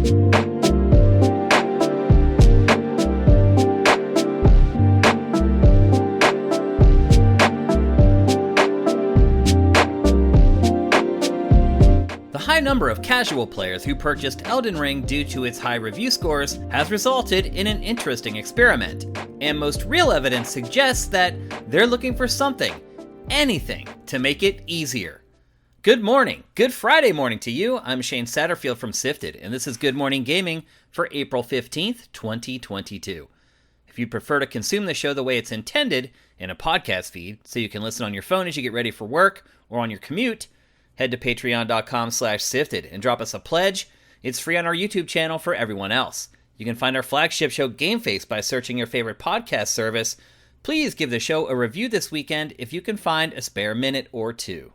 The high number of casual players who purchased Elden Ring due to its high review scores has resulted in an interesting experiment, and most real evidence suggests that they're looking for something, anything, to make it easier. Good morning, good Friday morning to you. I'm Shane Satterfield from Sifted, and this is Good Morning Gaming for April 15th, 2022. If you prefer to consume the show the way it's intended, in a podcast feed, so you can listen on your phone as you get ready for work or on your commute, head to patreon.com/sifted and drop us a pledge. It's free on our YouTube channel for everyone else. You can find our flagship show Game Face by searching your favorite podcast service. Please give the show a review this weekend if you can find a spare minute or two.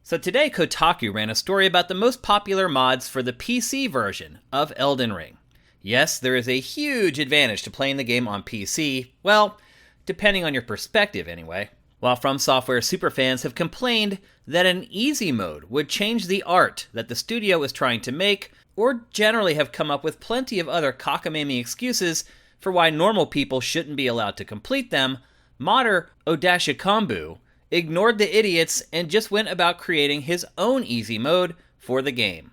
So today, Kotaku ran a story about the most popular mods for the PC version of Elden Ring. Yes, there is a huge advantage to playing the game on PC, well, depending on your perspective anyway. While From Software superfans have complained that an easy mode would change the art that the studio is trying to make, or generally have come up with plenty of other cockamamie excuses for why normal people shouldn't be allowed to complete them, modder Odashikambu ignored the idiots and just went about creating his own easy mode for the game.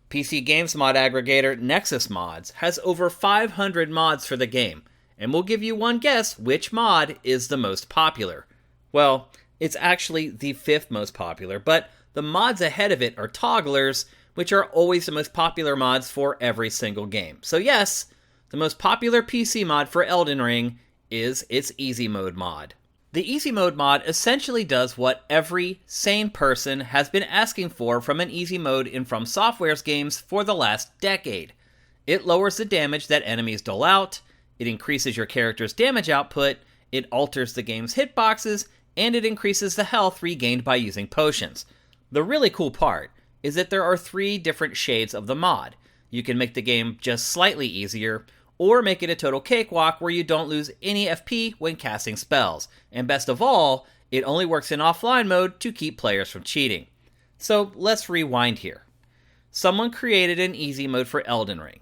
PC games mod aggregator Nexus Mods has over 500 mods for the game, and we'll give you one guess which mod is the most popular. Well, it's actually the 5th most popular, but the mods ahead of it are togglers, which are always the most popular mods for every single game. So yes, the most popular PC mod for Elden Ring is its Easy Mode mod. The Easy Mode mod essentially does what every sane person has been asking for from an Easy Mode in From Software's games for the last decade. It lowers the damage that enemies dole out, it increases your character's damage output, it alters the game's hitboxes, and it increases the health regained by using potions. The really cool part is that there are 3 different shades of the mod. You can make the game just slightly easier, or make it a total cakewalk where you don't lose any FP when casting spells. And best of all, it only works in offline mode to keep players from cheating. So let's rewind here. Someone created an easy mode for Elden Ring.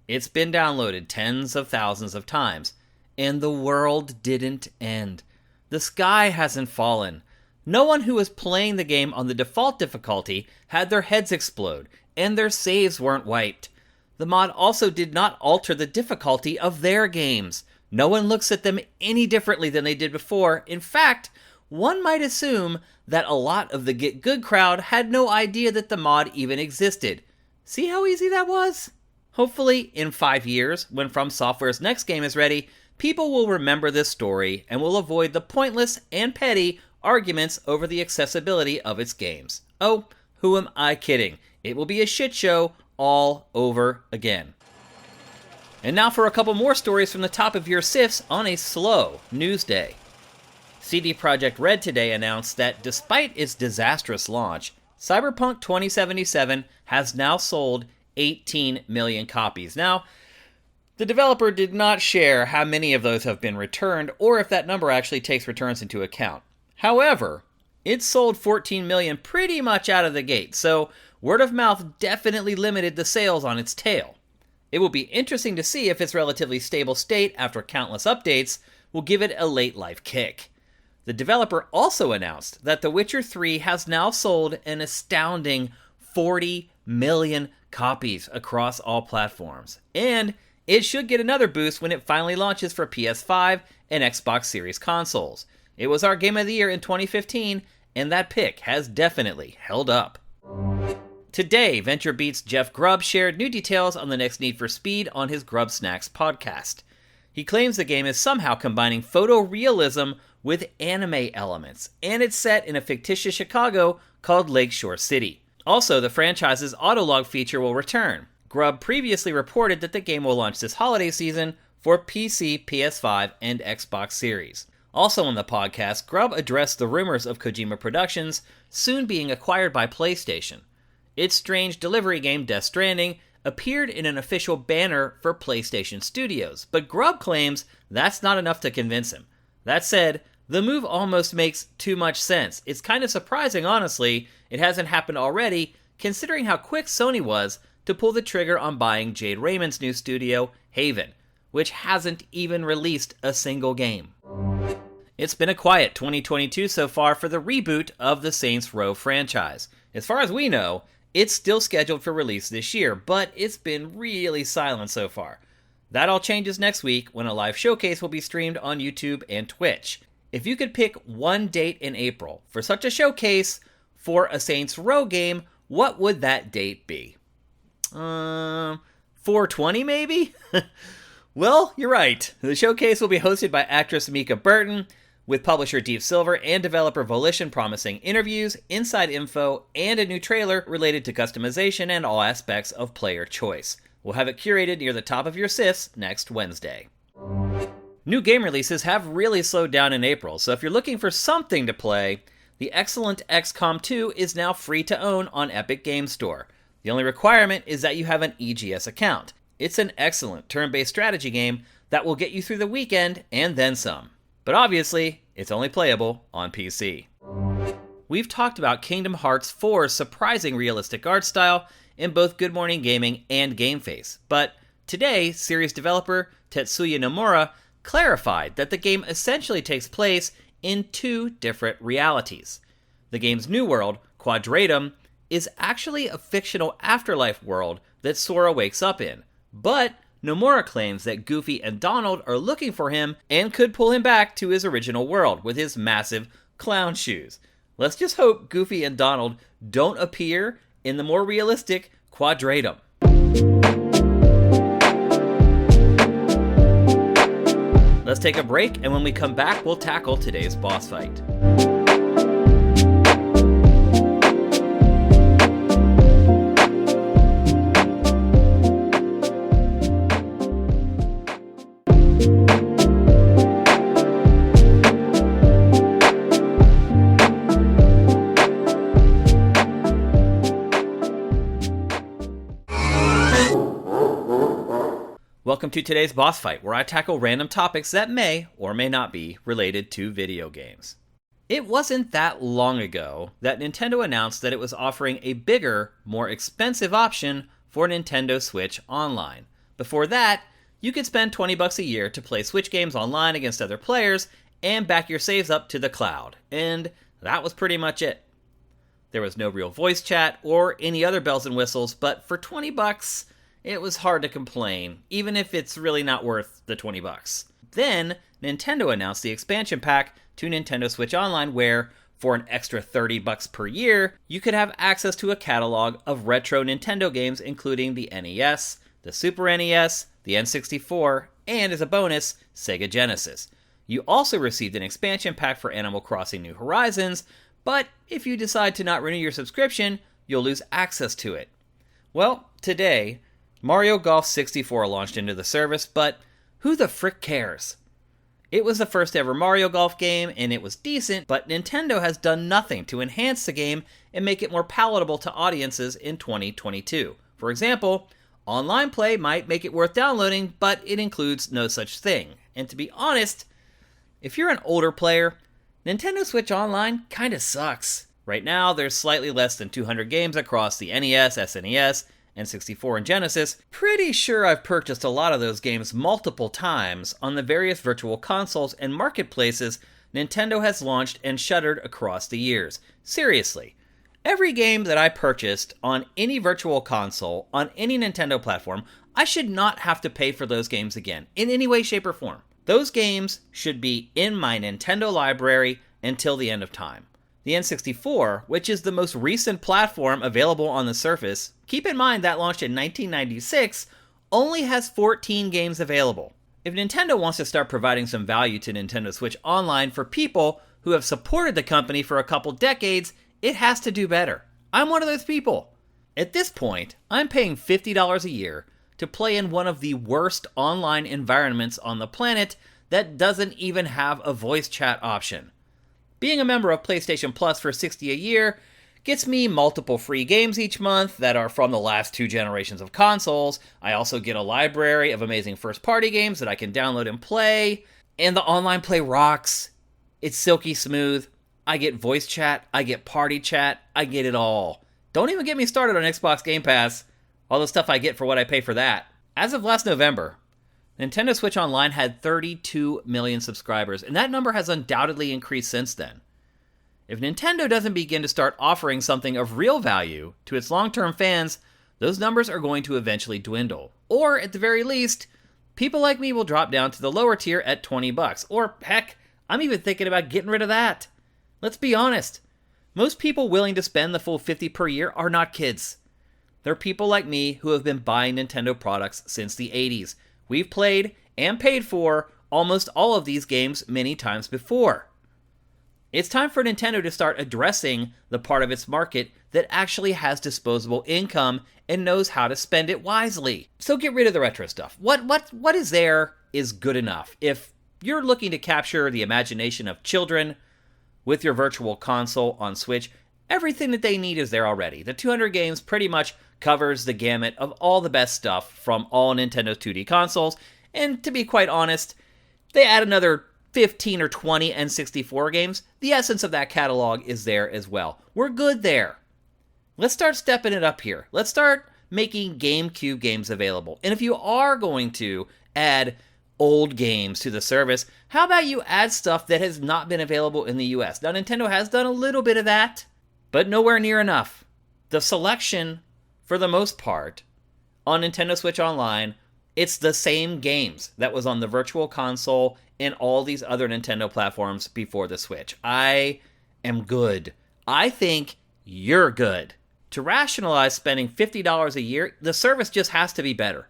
It's been downloaded tens of thousands of times, and the world didn't end. The sky hasn't fallen. No one who was playing the game on the default difficulty had their heads explode, and their saves weren't wiped. The mod also did not alter the difficulty of their games. No one looks at them any differently than they did before. In fact, one might assume that a lot of the Get Good crowd had no idea that the mod even existed. See how easy that was? Hopefully, in 5 years, when From Software's next game is ready, people will remember this story and will avoid the pointless and petty arguments over the accessibility of its games. Oh, who am I kidding? It will be a shit show all over again. And now for a couple more stories from the top of your sifts on a slow news day. CD Projekt Red today announced that despite its disastrous launch, Cyberpunk 2077 has now sold 18 million copies. Now, the developer did not share how many of those have been returned, or if that number actually takes returns into account. However, it sold 14 million pretty much out of the gate, so word of mouth definitely limited the sales on its tail. It will be interesting to see if its relatively stable state after countless updates will give it a late life kick. The developer also announced that The Witcher 3 has now sold an astounding 40 million copies across all platforms, and it should get another boost when it finally launches for PS5 and Xbox Series consoles. It was our Game of the Year in 2015, and that pick has definitely held up. Today, VentureBeat's Jeff Grubb shared new details on the next Need for Speed on his Grub Snacks podcast. He claims the game is somehow combining photorealism with anime elements, and it's set in a fictitious Chicago called Lakeshore City. Also, the franchise's autolog feature will return. Grubb previously reported that the game will launch this holiday season for PC, PS5, and Xbox Series. Also on the podcast, Grubb addressed the rumors of Kojima Productions soon being acquired by PlayStation. Its strange delivery game, Death Stranding, appeared in an official banner for PlayStation Studios, but Grubb claims that's not enough to convince him. That said, the move almost makes too much sense. It's kind of surprising, honestly, it hasn't happened already, considering how quick Sony was to pull the trigger on buying Jade Raymond's new studio, Haven, which hasn't even released a single game. It's been a quiet 2022 so far for the reboot of the Saints Row franchise. As far as we know, it's still scheduled for release this year, but it's been really silent so far. That all changes next week when a live showcase will be streamed on YouTube and Twitch. If you could pick one date in April for such a showcase for a Saints Row game, what would that date be? 420 maybe? Well, you're right. The showcase will be hosted by actress Mika Burton, with publisher Deep Silver and developer Volition promising interviews, inside info, and a new trailer related to customization and all aspects of player choice. We'll have it curated near the top of your sifs next Wednesday. New game releases have really slowed down in April, so if you're looking for something to play, the excellent XCOM 2 is now free to own on Epic Games Store. The only requirement is that you have an EGS account. It's an excellent turn-based strategy game that will get you through the weekend and then some. But obviously, it's only playable on PC. We've talked about Kingdom Hearts 4's surprising realistic art style in both Good Morning Gaming and GameFace, but today, series developer Tetsuya Nomura clarified that the game essentially takes place in two different realities. The game's new world, Quadratum, is actually a fictional afterlife world that Sora wakes up in, but Nomura claims that Goofy and Donald are looking for him and could pull him back to his original world with his massive clown shoes. Let's just hope Goofy and Donald don't appear in the more realistic Quadratum. Let's take a break, and when we come back, we'll tackle today's boss fight. Welcome to today's boss fight, where I tackle random topics that may or may not be related to video games. It wasn't that long ago that Nintendo announced that it was offering a bigger, more expensive option for Nintendo Switch Online. Before that, you could spend $20 a year to play Switch games online against other players and back your saves up to the cloud, and that was pretty much it. There was no real voice chat or any other bells and whistles, but for $20, it was hard to complain, even if it's really not worth the $20. Then, Nintendo announced the expansion pack to Nintendo Switch Online where, for an extra $30 per year, you could have access to a catalog of retro Nintendo games including the NES, the Super NES, the N64, and as a bonus, Sega Genesis. You also received an expansion pack for Animal Crossing New Horizons, but if you decide to not renew your subscription, you'll lose access to it. Well, today, Mario Golf 64 launched into the service, but who the frick cares? It was the first ever Mario Golf game, and it was decent, but Nintendo has done nothing to enhance the game and make it more palatable to audiences in 2022. For example, online play might make it worth downloading, but it includes no such thing. And to be honest, if you're an older player, Nintendo Switch Online kinda sucks. Right now, there's slightly less than 200 games across the NES, SNES, N64, and Genesis. Pretty sure I've purchased a lot of those games multiple times on the various virtual consoles and marketplaces Nintendo has launched and shuttered across the years. Seriously, every game that I purchased on any virtual console, on any Nintendo platform, I should not have to pay for those games again, in any way, shape, or form. Those games should be in my Nintendo library until the end of time. The N64, which is the most recent platform available on the Surface, keep in mind that launched in 1996, only has 14 games available. If Nintendo wants to start providing some value to Nintendo Switch Online for people who have supported the company for a couple decades, it has to do better. I'm one of those people. At this point, I'm paying $50 a year to play in one of the worst online environments on the planet that doesn't even have a voice chat option. Being a member of PlayStation Plus for $60 a year gets me multiple free games each month that are from the last two generations of consoles. I also get a library of amazing first-party games that I can download and play. And the online play rocks. It's silky smooth. I get voice chat. I get party chat. I get it all. Don't even get me started on Xbox Game Pass. All the stuff I get for what I pay for that. As of last November, Nintendo Switch Online had 32 million subscribers, and that number has undoubtedly increased since then. If Nintendo doesn't begin to start offering something of real value to its long-term fans, those numbers are going to eventually dwindle. Or, at the very least, people like me will drop down to the lower tier at $20. Or, heck, I'm even thinking about getting rid of that. Let's be honest. Most people willing to spend the full $50 per year are not kids. They're people like me who have been buying Nintendo products since the 80s. We've played and paid for almost all of these games many times before. It's time for Nintendo to start addressing the part of its market that actually has disposable income and knows how to spend it wisely. So get rid of the retro stuff. What is there is good enough. If you're looking to capture the imagination of children with your virtual console on Switch, everything that they need is there already. The 200 games pretty much covers the gamut of all the best stuff from all Nintendo 2D consoles, and to be quite honest, they add another 15 or 20 N64 games, the essence of that catalog is there as well. We're good there. Let's start stepping it up here. Let's start making GameCube games available. And if you are going to add old games to the service, how about you add stuff that has not been available in the US? Now, Nintendo has done a little bit of that, but nowhere near enough. The selection, for the most part, on Nintendo Switch Online, it's the same games that was on the Virtual Console and all these other Nintendo platforms before the Switch. I am good. I think you're good. To rationalize spending $50 a year, the service just has to be better.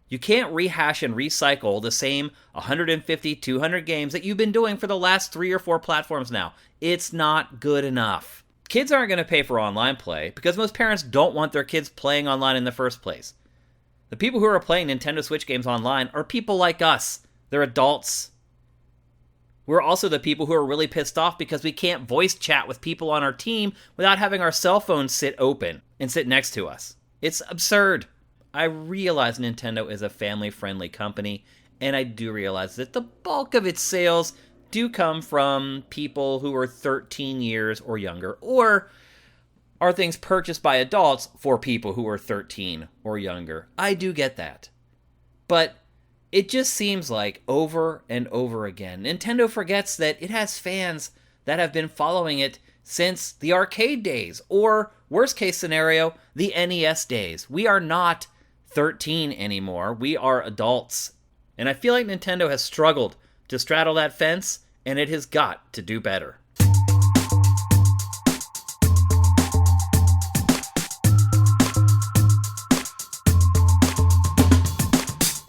You can't rehash and recycle the same 150, 200 games that you've been doing for the last 3 or 4 platforms now. It's not good enough. Kids aren't going to pay for online play because most parents don't want their kids playing online in the first place. The people who are playing Nintendo Switch games online are people like us. They're adults. We're also the people who are really pissed off because we can't voice chat with people on our team without having our cell phones sit open and sit next to us. It's absurd. I realize Nintendo is a family-friendly company, and I do realize that the bulk of its sales do come from people who are 13 years or younger, or are things purchased by adults for people who are 13 or younger. I do get that. But it just seems like over and over again, Nintendo forgets that it has fans that have been following it since the arcade days, or worst case scenario, the NES days. We are not 13 anymore. We are adults. And I feel like Nintendo has struggled to straddle that fence, and it has got to do better.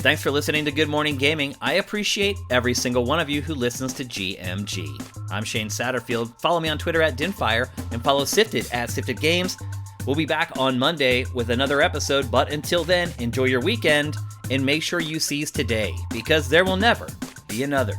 Thanks for listening to Good Morning Gaming. I appreciate every single one of you who listens to GMG. I'm Shane Satterfield. Follow me on Twitter at Dinfire and follow Sifted at Sifted Games. We'll be back on Monday with another episode, but until then, enjoy your weekend and make sure you seize today because there will never be another.